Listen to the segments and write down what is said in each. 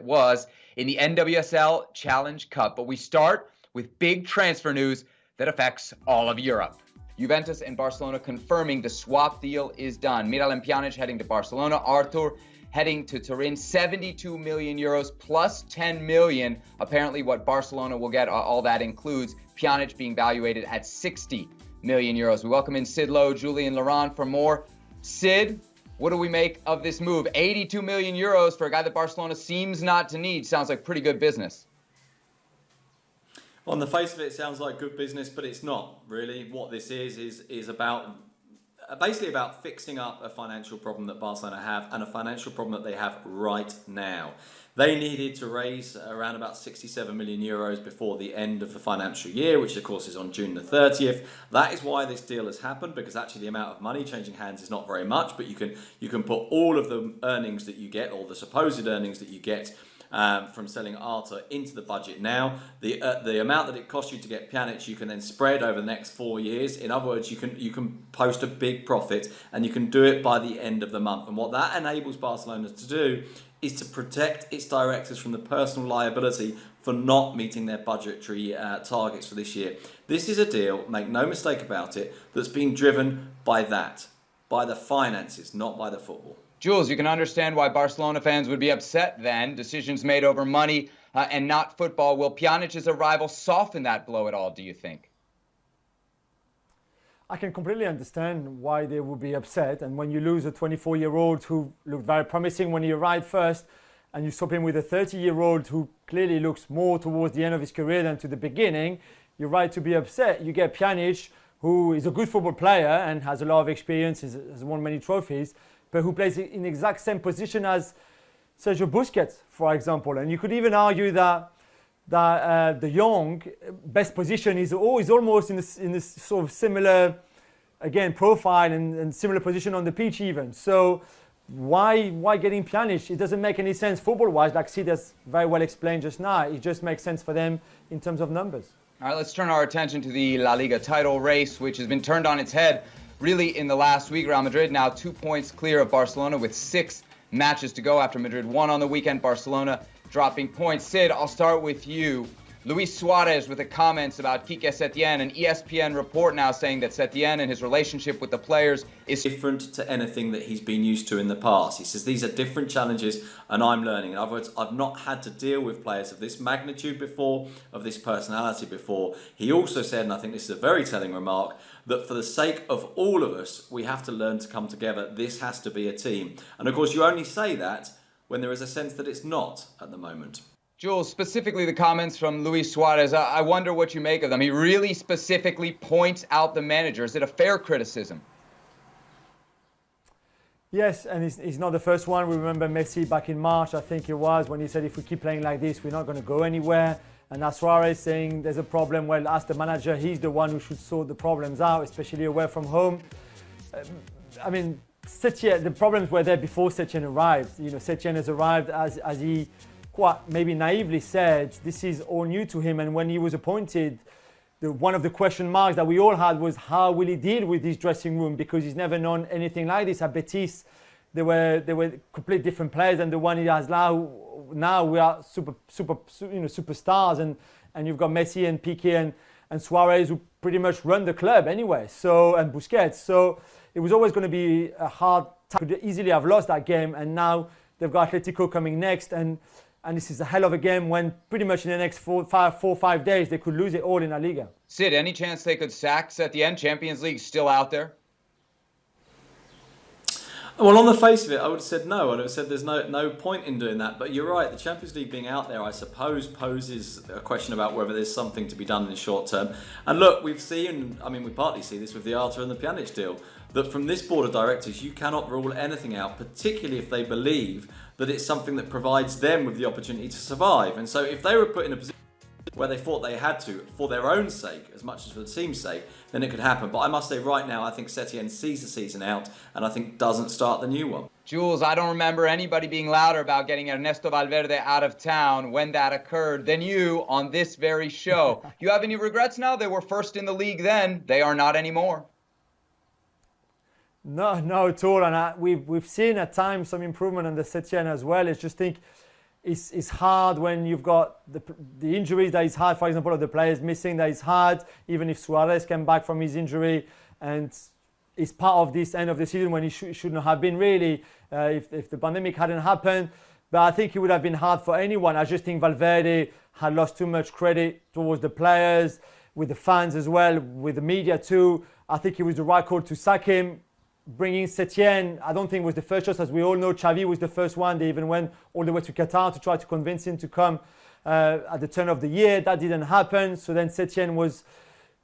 it was in the NWSL Challenge Cup. But we start with big transfer news that affects all of Europe. Juventus and Barcelona confirming the swap deal is done. Miralem Pjanic heading to Barcelona. Arthur heading to Turin. 72 million euros plus 10 million. Apparently what Barcelona will get, all that includes Pjanic being valuated at 60 million euros. We welcome in Sid Lowe, Julian Laurent for more. Sid, what do we make of this move? 82 million euros for a guy that Barcelona seems not to need. Sounds like pretty good business. On the face of it, it sounds like good business, but it's not really. What this is about basically about fixing up a financial problem that Barcelona have, and a financial problem that they have right now. They needed to raise around about 67 million euros before the end of the financial year, which of course is on June the 30th. That is why this deal has happened, because actually the amount of money changing hands is not very much, but you can put all of the earnings that you get, or the supposed earnings that you get from selling Arthur into the budget now. The amount that it costs you to get Pjanic, you can then spread over the next 4 years. In other words, you can post a big profit, and you can do it by the end of the month. And what that enables Barcelona to do is to protect its directors from the personal liability for not meeting their budgetary targets for this year. This is a deal, make no mistake about it, that's being driven by the finances, not by the football. Jules, you can understand why Barcelona fans would be upset then. Decisions made over money and not football. Will Pjanic's arrival soften that blow at all, do you think? I can completely understand why they would be upset. And when you lose a 24-year-old who looked very promising when he arrived first, and you swap him with a 30-year-old who clearly looks more towards the end of his career than to the beginning, you're right to be upset. You get Pjanic, who is a good football player and has a lot of experience, has won many trophies, but who plays in the exact same position as Sergio Busquets, for example. And you could even argue that the young best position is almost in this sort of similar, again, profile and similar position on the pitch even. So why getting Pjanic? It doesn't make any sense football-wise, like Sid has very well explained just now. It just makes sense for them in terms of numbers. All right, let's turn our attention to the La Liga title race, which has been turned on its head really in the last week. Real Madrid now 2 points clear of Barcelona with 6 matches to go after Madrid won on the weekend. Barcelona dropping points. Sid, I'll start with you. Luis Suarez with the comments about Quique Setién, an ESPN report now saying that Setién and his relationship with the players is different to anything that he's been used to in the past. He says these are different challenges and I'm learning. In other words, I've not had to deal with players of this magnitude before, of this personality before. He also said, and I think this is a very telling remark, that for the sake of all of us, we have to learn to come together. This has to be a team. And of course, you only say that when there is a sense that it's not at the moment. Jules, specifically the comments from Luis Suarez, I wonder what you make of them. He really specifically points out the manager. Is it a fair criticism? Yes, and he's not the first one. We remember Messi back in March, I think it was, when he said if we keep playing like this, we're not going to go anywhere. And now Suarez saying there's a problem. Well, ask the manager. He's the one who should sort the problems out, especially away from home. I mean, Setién, the problems were there before Setién arrived. You know, Setién has arrived as he quite maybe naively said, this is all new to him. And when he was appointed, one of the question marks that we all had was how will he deal with this dressing room, because he's never known anything like this. At Betis, they were completely different players than the one he has now. Now we are superstars, and you've got Messi and Piqué and Suarez who pretty much run the club anyway. So, and Busquets. So it was always going to be a hard time. Could easily have lost that game, and now they've got Atletico coming next, and this is a hell of a game when pretty much in the next 4-5 days they could lose it all in La Liga. Sid, any chance they could sack Setién? Champions League still out there? Well, on the face of it, I would have said no. I would have said there's no point in doing that. But you're right, the Champions League being out there, I suppose, poses a question about whether there's something to be done in the short term. And look, we partly see this with the Arthur and the Pjanic deal, that from this board of directors, you cannot rule anything out, particularly if they believe that it's something that provides them with the opportunity to survive. And so if they were put in a position where they thought they had to, for their own sake, as much as for the team's sake, then it could happen. But I must say right now, I think Setién sees the season out and I think doesn't start the new one. Jules, I don't remember anybody being louder about getting Ernesto Valverde out of town when that occurred than you on this very show. Do you have any regrets now? They were first in the league then. They are not anymore. No at all. And we've seen at times some improvement on the Setién as well. It's just think it's hard when you've got the injuries that is hard, for example, of the players missing, that is hard, even if Suarez came back from his injury, and it's part of this end of the season when he shouldn't have been really, if the pandemic hadn't happened. But I think it would have been hard for anyone. I just think Valverde had lost too much credit towards the players, with the fans as well, with the media too. I think it was the right call to sack him. Bringing Setién, I don't think was the first choice. As we all know, Xavi was the first one. They even went all the way to Qatar to try to convince him to come at the turn of the year. That didn't happen. So then Setién was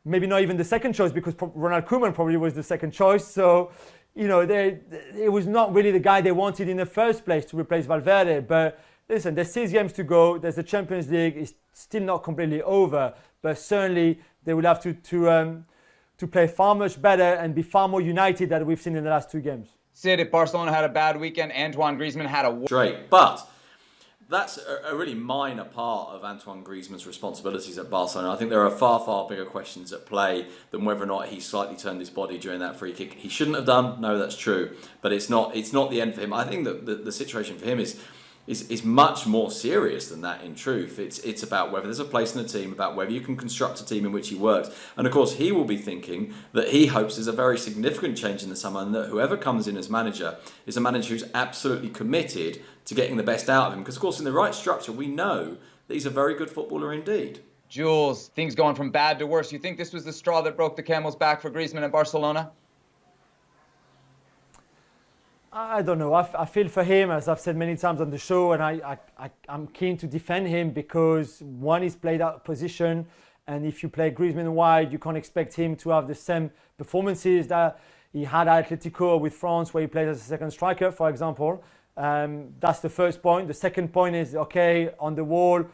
maybe not even the second choice, because Ronald Koeman probably was the second choice. So, it was not really the guy they wanted in the first place to replace Valverde. But listen, there's 6 games to go. There's the Champions League. It's still not completely over. But certainly they will have to play far much better and be far more united than we've seen in the last 2 games. Sid, if Barcelona had a bad weekend, Antoine Griezmann had a... Great, but that's a really minor part of Antoine Griezmann's responsibilities at Barcelona. I think there are far, far bigger questions at play than whether or not he slightly turned his body during that free kick. He shouldn't have done, no, that's true, but it's not the end for him. I think that the situation for him is much more serious than that, in truth. It's about whether there's a place in the team, about whether you can construct a team in which he works. And of course, he will be thinking that he hopes there's a very significant change in the summer, and that whoever comes in as manager is a manager who's absolutely committed to getting the best out of him. Because of course, in the right structure, we know that he's a very good footballer indeed. Jules, things going from bad to worse. You think this was the straw that broke the camel's back for Griezmann in Barcelona? I don't know. I feel for him, as I've said many times on the show, and I'm keen to defend him, because one, he's played out of position, and if you play Griezmann wide, you can't expect him to have the same performances that he had at Atletico with France, where he plays as a second striker, for example. That's the first point. The second point is, okay, on the wall,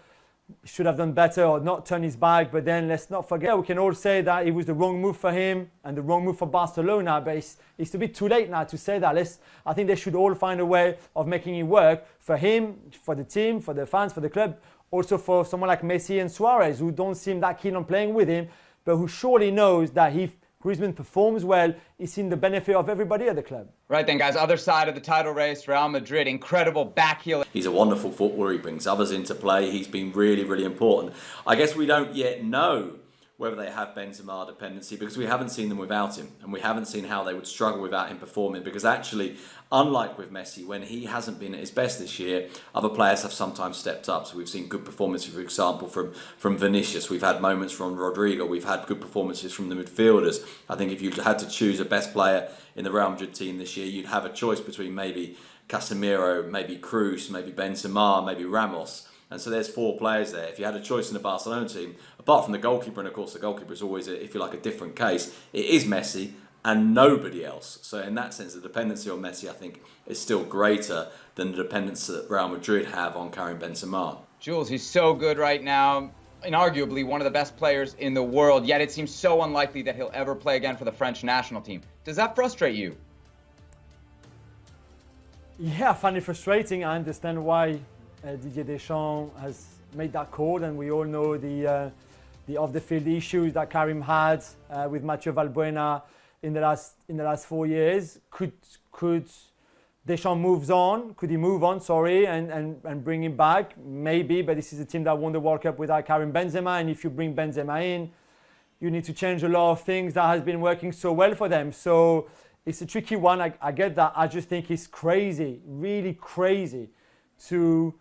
should have done better or not turn his back. But then let's not forget, we can all say that it was the wrong move for him and the wrong move for Barcelona, but it's a bit too late now to say that. I think they should all find a way of making it work for him, for the team, for the fans, for the club, also for someone like Messi and Suarez, who don't seem that keen on playing with him, but who surely knows that if Griezmann performs well, he's in the benefit of everybody at the club. Right then, guys, other side of the title race, Real Madrid, incredible back heel. He's a wonderful footballer. He brings others into play. He's been really, really important. I guess we don't yet know whether they have Benzema dependency, because we haven't seen them without him, and we haven't seen how they would struggle without him performing, because actually, unlike with Messi, when he hasn't been at his best this year, other players have sometimes stepped up. So we've seen good performances, for example, from Vinicius. We've had moments from Rodrigo. We've had good performances from the midfielders. I think if you had to choose a best player in the Real Madrid team this year, you'd have a choice between maybe Casemiro, maybe Cruz, maybe Benzema, maybe Ramos. And so there's 4 players there. If you had a choice in the Barcelona team, apart from the goalkeeper, and of course the goalkeeper is always, if you like, a different case, it is Messi and nobody else. So in that sense, the dependency on Messi, I think, is still greater than the dependence that Real Madrid have on Karim Benzema. Jules, he's so good right now, inarguably one of the best players in the world, yet it seems so unlikely that he'll ever play again for the French national team. Does that frustrate you? Yeah, I find it frustrating. I understand why Didier Deschamps has made that call, and we all know the off-the-field issues that Karim had with Mathieu Valbuena in the last 4 years. Could Deschamps moves on? Could he move on? And bring him back? Maybe, but this is a team that won the World Cup without Karim Benzema, and if you bring Benzema in, you need to change a lot of things that has been working so well for them. So it's a tricky one. I get that. I just think it's crazy, really crazy, to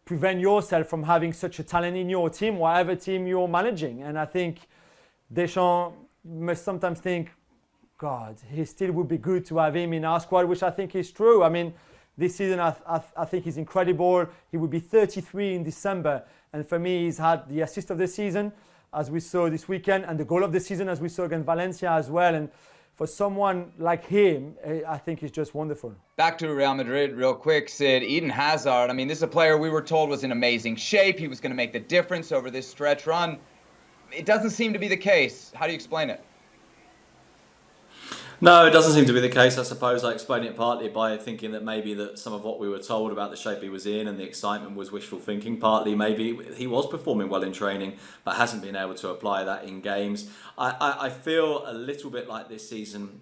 prevent yourself from having such a talent in your team, whatever team you're managing. And I think Deschamps must sometimes think, God, he still would be good to have him in our squad, which I think is true. I mean, this season I think he's incredible. He will be 33 in December. And for me, he's had the assist of the season, as we saw this weekend, and the goal of the season, as we saw against Valencia as well. And for someone like him, I think he's just wonderful. Back to Real Madrid real quick, Sid. Eden Hazard, I mean, this is a player we were told was in amazing shape. He was going to make the difference over this stretch run. It doesn't seem to be the case. How do you explain it? No, it doesn't seem to be the case. I suppose I explained it partly by thinking that maybe that some of what we were told about the shape he was in and the excitement was wishful thinking. Partly maybe he was performing well in training but hasn't been able to apply that in games. I feel a little bit like this season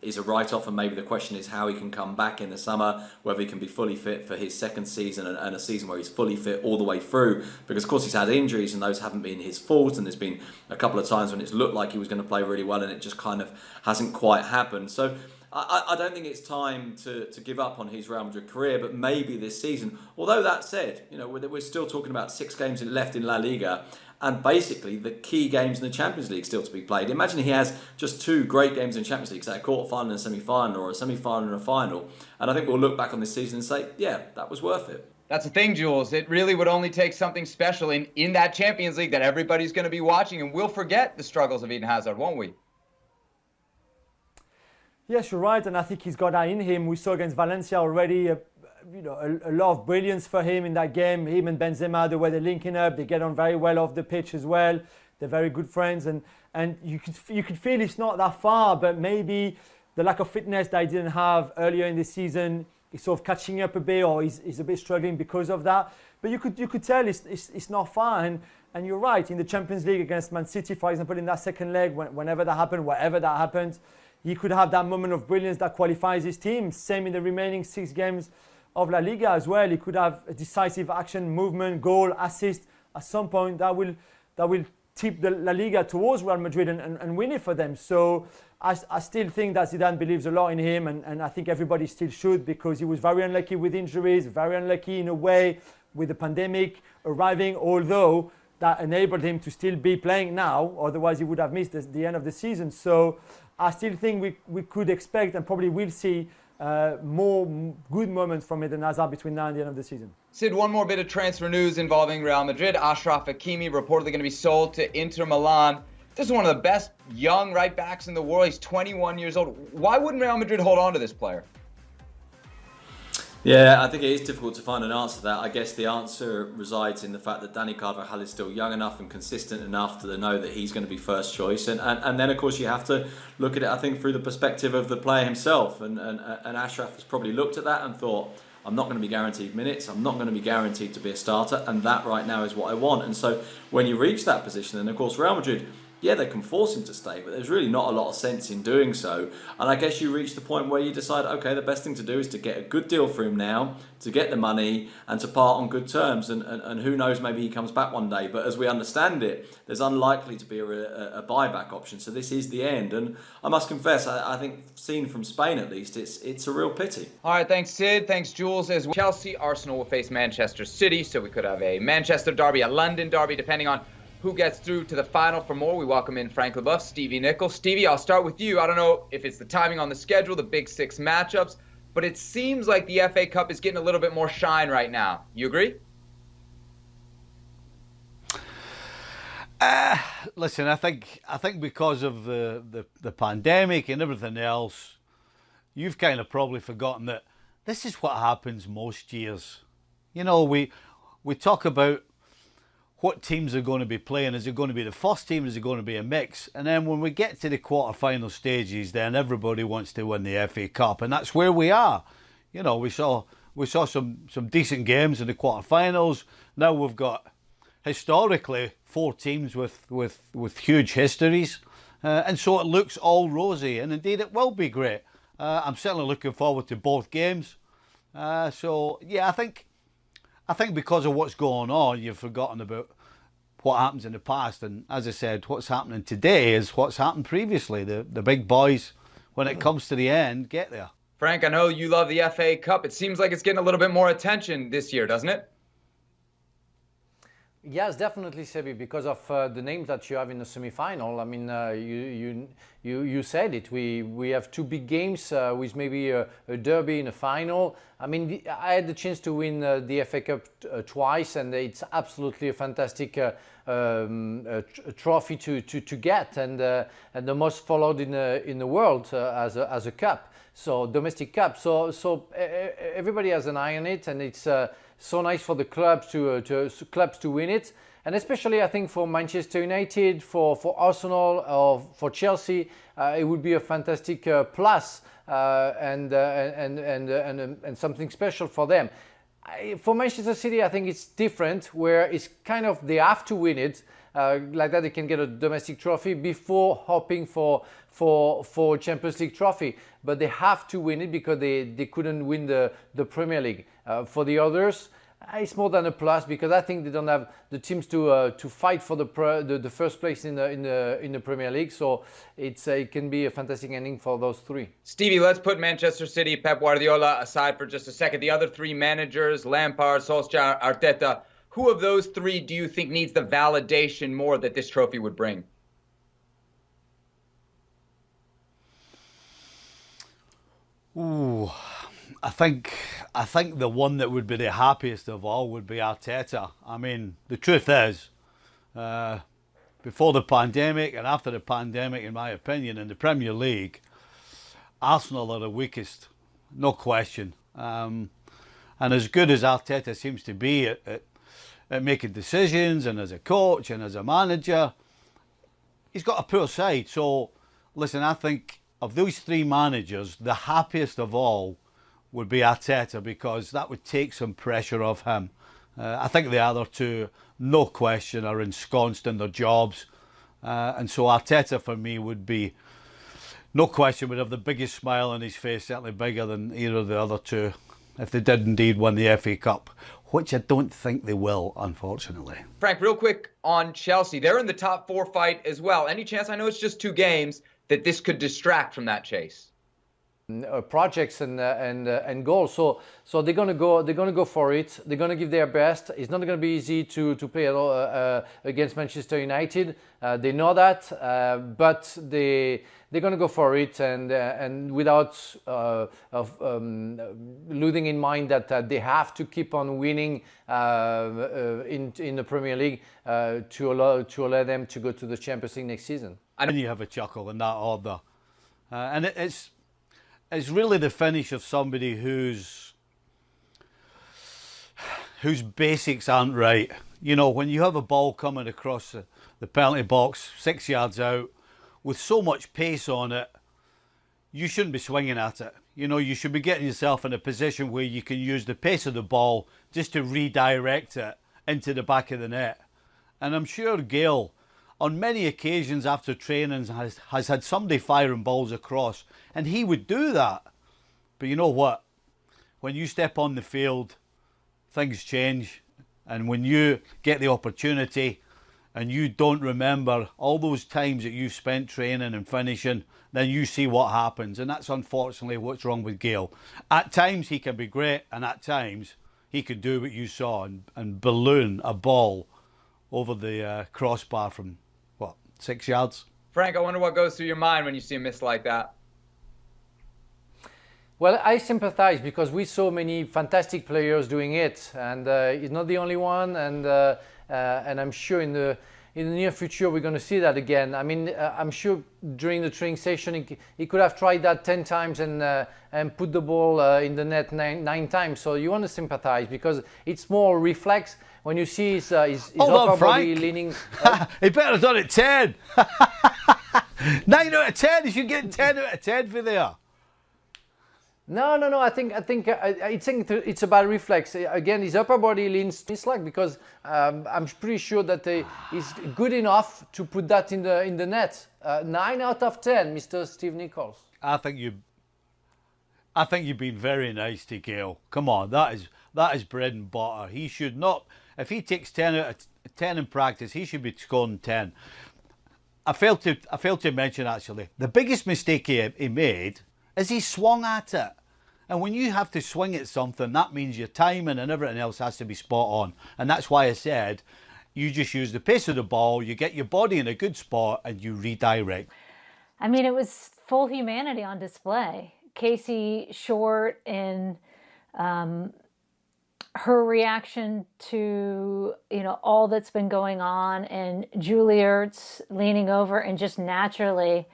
is a write-off, and maybe the question is how he can come back in the summer, whether he can be fully fit for his second season and a season where he's fully fit all the way through, because of course he's had injuries and those haven't been his fault, and there's been a couple of times when it's looked like he was going to play really well and it just kind of hasn't quite happened. So I don't think it's time to give up on his Real Madrid career, but maybe this season. Although that said, we're still talking about 6 games left in La Liga, and basically the key games in the Champions League still to be played. Imagine he has just 2 great games in Champions League, say a quarter-final and a semi-final, or a semi-final and a final, and I think we'll look back on this season and say, yeah, that was worth it. That's the thing, Jules. It really would only take something special in that Champions League that everybody's going to be watching, and we'll forget the struggles of Eden Hazard, won't we? Yes, you're right, and I think he's got that in him. We saw against Valencia already, a lot of brilliance for him in that game. Him and Benzema, the way they're linking up, they get on very well off the pitch as well. They're very good friends, and you could feel it's not that far, but maybe the lack of fitness that he didn't have earlier in the season is sort of catching up a bit, or he's a bit struggling because of that. But you could tell it's not far, and you're right. In the Champions League against Man City, for example, in that second leg, whenever that happened, wherever that happened, he could have that moment of brilliance that qualifies his team. Same in the remaining 6 games of La Liga as well. He could have a decisive action, movement, goal, assist at some point that will tip the La Liga towards Real Madrid and win it for them. So I still think that Zidane believes a lot in him, and I think everybody still should, because he was very unlucky with injuries, very unlucky in a way with the pandemic arriving, although that enabled him to still be playing now. Otherwise, he would have missed the end of the season. So I still think we could expect and probably will see more good moments from Eden Hazard between now and the end of the season. Sid, one more bit of transfer news involving Real Madrid. Achraf Hakimi reportedly going to be sold to Inter Milan. This is one of the best young right backs in the world. He's 21 years old. Why wouldn't Real Madrid hold on to this player? Yeah, I think it is difficult to find an answer to that. I guess the answer resides in the fact that Dani Carvajal is still young enough and consistent enough to know that he's going to be first choice. And then, of course, you have to look at it, I think, through the perspective of the player himself. And Achraf has probably looked at that and thought, I'm not going to be guaranteed minutes. I'm not going to be guaranteed to be a starter. And that right now is what I want. And so when you reach that position, then, of course, Real Madrid, yeah, they can force him to stay, but there's really not a lot of sense in doing so. And I guess you reach the point where you decide, okay, the best thing to do is to get a good deal for him now, to get the money, and to part on good terms. And who knows, maybe he comes back one day. But as we understand it, there's unlikely to be a buyback option. So this is the end. And I must confess, I think, seen from Spain at least, it's a real pity. All right, thanks, Sid. Thanks, Jules. As well. Chelsea, Arsenal will face Manchester City, so we could have a Manchester derby, a London derby, depending on who gets through to the final. For more, we welcome in Frank LeBeuf, Stevie Nicol. Stevie, I'll start with you. I don't know if it's the timing on the schedule, the big 6 matchups, but it seems like the FA Cup is getting a little bit more shine right now. You agree? Listen, I think because of the pandemic and everything else, you've kind of probably forgotten that this is what happens most years. You know, we talk about what teams are going to be playing. Is it going to be the first team? Is it going to be a mix? And then when we get to the quarter-final stages, then everybody wants to win the FA Cup, and that's where we are. You know, we saw some decent games in the quarter-finals. Now we've got historically 4 teams with huge histories, and so it looks all rosy, and indeed it will be great. I'm certainly looking forward to both games. So yeah, I think because of what's going on, you've forgotten about what happens in the past. And as I said, what's happening today is what's happened previously. The big boys, when it comes to the end, get there. Frank, I know you love the FA Cup. It seems like it's getting a little bit more attention this year, doesn't it? Yes, definitely, Sebi, because of the names that you have in the semi-final. I mean, you said it. We have 2 big games with maybe a derby in a final. I mean, I had the chance to win the FA Cup twice, and it's absolutely a fantastic trophy to get, and the most followed in the world as a cup. so domestic cup. So everybody has an eye on it, and it's so nice for the clubs to win it. And especially, I think, for Manchester United, for Arsenal, or for Chelsea, it would be a fantastic plus and something special for them. For Manchester City, I think it's different, where it's kind of they have to win it, like that they can get a domestic trophy before hoping for Champions League trophy. But they have to win it because they couldn't win the Premier League. For the others, it's more than a plus, because I think they don't have the teams to fight for the first place in the Premier League. So it can be a fantastic ending for those three. Stevie, let's put Manchester City, Pep Guardiola aside for just a second. The other three managers, Lampard, Solskjaer, Arteta, who of those three do you think needs the validation more that this trophy would bring? Ooh, I think the one that would be the happiest of all would be Arteta. I mean, the truth is, before the pandemic and after the pandemic, in my opinion, in the Premier League, Arsenal are the weakest, no question. And as good as Arteta seems to be at making decisions, and as a coach and as a manager, he's got a poor side. So, listen, I think of those three managers, the happiest of all would be Arteta, because that would take some pressure off him. I think the other two, no question, are ensconced in their jobs. And so Arteta, for me, would be, no question, would have the biggest smile on his face, certainly bigger than either of the other two, if they did indeed win the FA Cup, which I don't think they will, unfortunately. Frank, real quick on Chelsea. They're in the top four fight as well. Any chance, I know it's just 2 games, that this could distract from that chase? Projects and goals. So they're gonna go for it. They're gonna give their best. It's not gonna be easy to play at all against Manchester United. They know that, but they're gonna go for it, and without losing in mind that they have to keep on winning in the Premier League to allow them to go to the Champions League next season. And you have a chuckle in that order, and it's really the finish of somebody whose basics aren't right. You know, when you have a ball coming across the penalty box 6 yards out with so much pace on it, you shouldn't be swinging at it. You know, you should be getting yourself in a position where you can use the pace of the ball just to redirect it into the back of the net. And I'm sure Gayle, on many occasions after training, has had somebody firing balls across, and he would do that. But you know what? When you step on the field, things change. And when you get the opportunity and you don't remember all those times that you spent training and finishing, then you see what happens. And that's unfortunately what's wrong with Gayle. At times he can be great, and at times he could do what you saw and balloon a ball over the crossbar from 6 yards. Frank, I wonder what goes through your mind when you see a miss like that. Well, I sympathize, because we saw many fantastic players doing it, and he's not the only one. And I'm sure in the near future we're going to see that again. I mean, I'm sure during the training session he could have tried that 10 times and put the ball in the net nine times. So you want to sympathize, because it's more reflex. When you see his upper body leaning, he better have done it 10. 9 out of 10. He should get 10 out of 10 for there. No. I think it's about reflex. Again, his upper body leans slack, because I'm pretty sure that he's good enough to put that in the net. 9 out of 10, Mr. Steve Nicol. I think you've been very nice to Gayle. Come on, that is bread and butter. He should not. If he takes 10 out of 10 in practice, he should be scoring 10. I failed to mention, actually, the biggest mistake he made is he swung at it. And when you have to swing at something, that means your timing and everything else has to be spot on. And that's why I said you just use the pace of the ball, you get your body in a good spot, and you redirect. I mean, it was full humanity on display. Casey Short in her reaction to, all that's been going on, and Julie Ertz leaning over and just naturally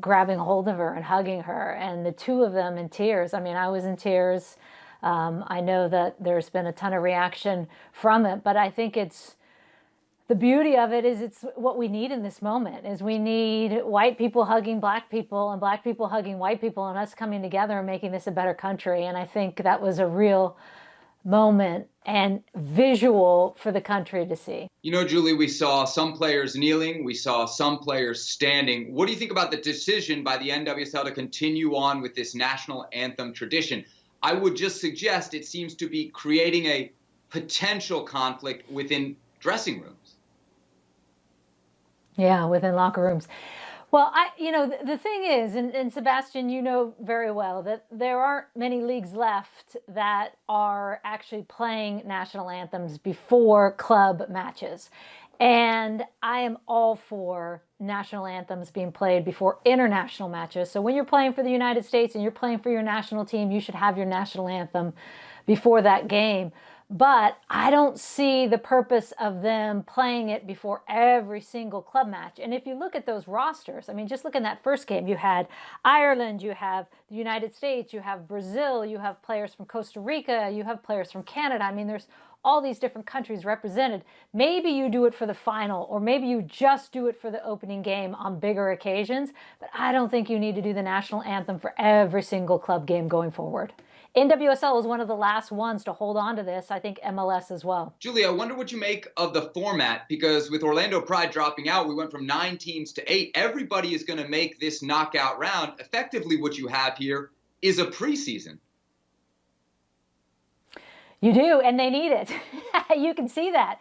grabbing hold of her and hugging her, and the two of them in tears. I mean, I was in tears. I know that there's been a ton of reaction from it, but I think it's the beauty of it is it's what we need in this moment is we need white people hugging black people and black people hugging white people and us coming together and making this a better country. And I think that was a real moment and visual for the country to see. You know, Julie, we saw some players kneeling. We saw some players standing. What do you think about the decision by the NWSL to continue on with this national anthem tradition? I would just suggest it seems to be creating a potential conflict within dressing rooms. Yeah, within locker rooms. Well, the thing is, and Sebastian, you know very well, that there aren't many leagues left that are actually playing national anthems before club matches. And I am all for national anthems being played before international matches. So when you're playing for the United States and you're playing for your national team, you should have your national anthem before that game. But I don't see the purpose of them playing it before every single club match. And if you look at those rosters, I mean, just look in that first game, you had Ireland, you have the United States, you have Brazil, you have players from Costa Rica, you have players from Canada. I mean, there's all these different countries represented. Maybe you do it for the final, or maybe you just do it for the opening game on bigger occasions. But I don't think you need to do the national anthem for every single club game going forward. NWSL was one of the last ones to hold on to this. I think MLS as well. Julie, I wonder what you make of the format, because with Orlando Pride dropping out, we went from 9 teams to 8. Everybody is going to make this knockout round. Effectively, what you have here is a preseason. You do, and they need it. You can see that.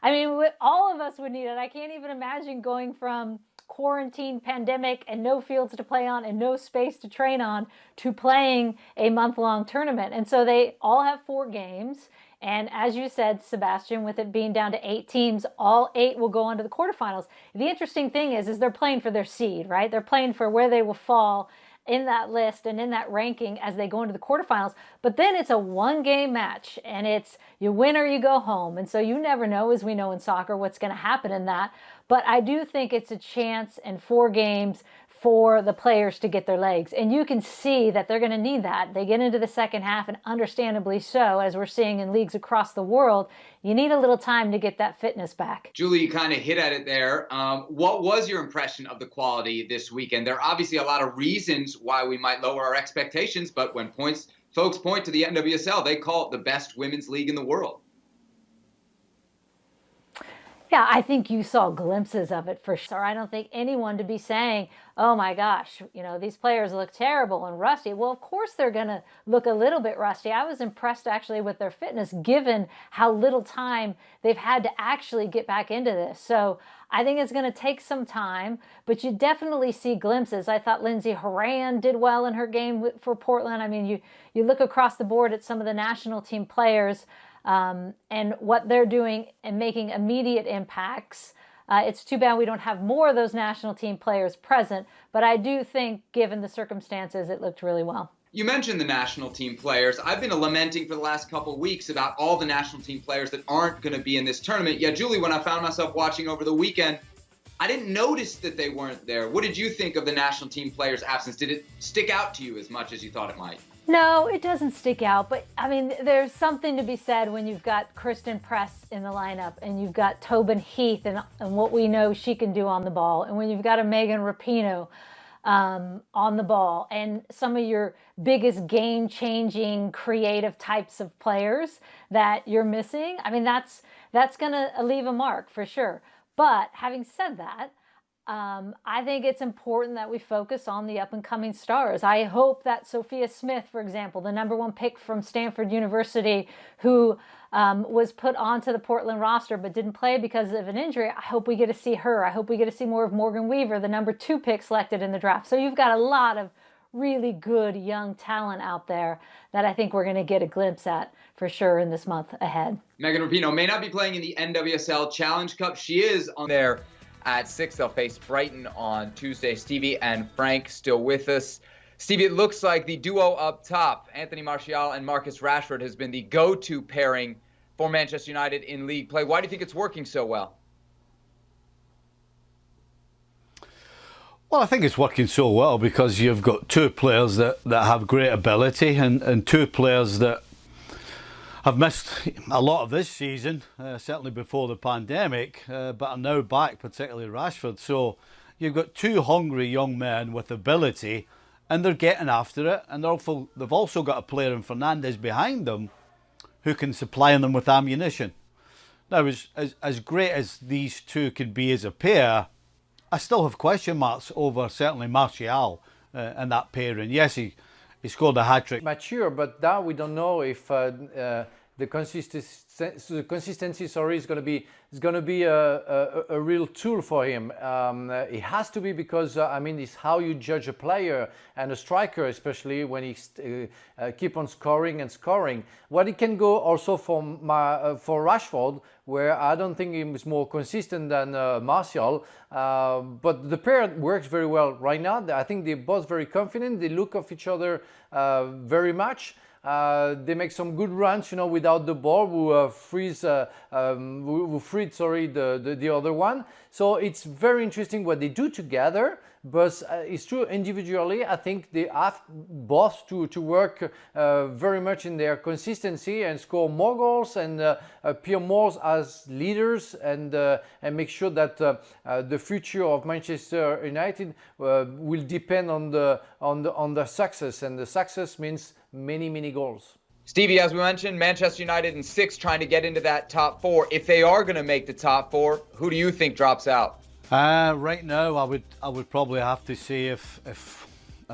I mean, all of us would need it. I can't even imagine going from quarantine, pandemic, and no fields to play on and no space to train on to playing a month-long tournament. And so they all have 4 games. And as you said, Sebastian, with it being down to 8 teams, all 8 will go on to the quarterfinals. The interesting thing is they're playing for their seed, right? They're playing for where they will fall in that list and in that ranking as they go into the quarterfinals. But then it's a 1-game match, and it's you win or you go home. And so you never know, as we know in soccer, what's going to happen in that. But I do think it's a chance in 4 games for the players to get their legs. And you can see that they're going to need that. They get into the second half, and understandably so, as we're seeing in leagues across the world, you need a little time to get that fitness back. Julie, you kind of hit at it there. What was your impression of the quality this weekend? There are obviously a lot of reasons why we might lower our expectations, but when folks point to the NWSL, they call it the best women's league in the world. Yeah, I think you saw glimpses of it for sure. I don't think anyone to be saying, oh my gosh, these players look terrible and rusty. Well, of course they're going to look a little bit rusty. I was impressed actually with their fitness given how little time they've had to actually get back into this. So I think it's going to take some time, but you definitely see glimpses. I thought Lindsey Horan did well in her game for Portland. I mean, you look across the board at some of the national team players, and what they're doing and making immediate impacts. It's too bad we don't have more of those national team players present, but I do think, given the circumstances, it looked really well. You mentioned the national team players. I've been lamenting for the last couple of weeks about all the national team players that aren't going to be in this tournament. Yeah, Julie, when I found myself watching over the weekend, I didn't notice that they weren't there. What did you think of the national team players' absence? Did it stick out to you as much as you thought it might? No, it doesn't stick out, but I mean, there's something to be said when you've got Kristen Press in the lineup and you've got Tobin Heath and what we know she can do on the ball, and when you've got a Megan Rapinoe on the ball, and some of your biggest game-changing creative types of players that you're missing. I mean, that's going to leave a mark for sure. But having said that, I think it's important that we focus on the up-and-coming stars. I hope that Sophia Smith, for example, the #1 pick from Stanford University, who was put onto the Portland roster but didn't play because of an injury, I hope we get to see her. I hope we get to see more of Morgan Weaver, the #2 pick selected in the draft. So you've got a lot of really good young talent out there that I think we're going to get a glimpse at for sure in this month ahead. Megan Rapinoe may not be playing in the NWSL Challenge Cup. She is on there at 6. They'll face Brighton on Tuesday. Stevie and Frank still with us. Stevie, it looks like the duo up top, Anthony Martial and Marcus Rashford, has been the go-to pairing for Manchester United in league play. Why do you think it's working so well? Well, I think it's working so well because you've got two players that have great ability and two players that have missed a lot of this season, certainly before the pandemic, but are now back, particularly Rashford. So you've got two hungry young men with ability, and they're getting after it. And they've also got a player in Fernandes behind them who can supply them with ammunition. Now, as great as these two could be as a pair, I still have question marks over certainly Martial and that pairing. Yes, he scored a hat-trick. Mature, but now we don't know if the consistency, is going to be a real tool for him. It has to be because I mean, it's how you judge a player and a striker, especially when he keep on scoring and scoring. Well, it can go also for Rashford, where I don't think he was more consistent than Martial, but the pair works very well right now. I think they're both very confident. They look of each other very much. They make some good runs, you know, without the ball, who freed the other one. So it's very interesting what they do together. But it's true, individually, I think they have both to work very much in their consistency and score more goals and appear more as leaders and make sure that the future of Manchester United will depend on the success, and the success means many goals. Stevie, as we mentioned, Manchester United in 6 trying to get into that top 4. If they are going to make the top 4, who do you think drops out? Right now, I would probably have to say if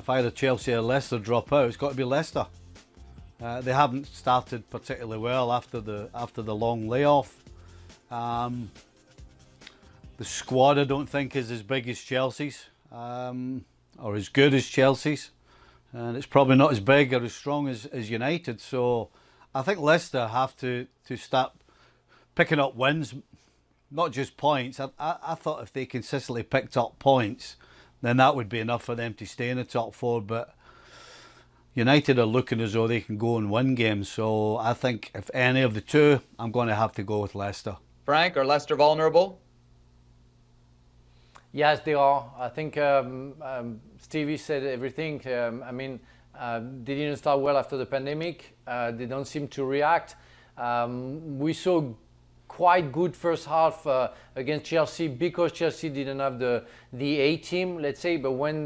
either Chelsea or Leicester drop out, it's got to be Leicester. They haven't started particularly well after the long layoff. The squad I don't think is as big as Chelsea's or as good as Chelsea's, and it's probably not as big or as strong as United. So I think Leicester have to start picking up wins. Not just points. I thought if they consistently picked up points, then that would be enough for them to stay in the top 4. But United are looking as though they can go and win games. So I think if any of the two, I'm going to have to go with Leicester. Frank, are Leicester vulnerable? Yes, they are. I think Stevie said everything. I mean, they didn't start well after the pandemic. They don't seem to react. We saw quite good first half against Chelsea because Chelsea didn't have the A team, let's say. But when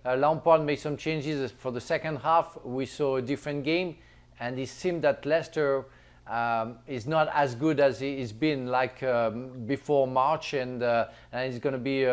Lampard made some changes for the second half, we saw a different game, and it seemed that Leicester is not as good as it's been like before March, and it's going to be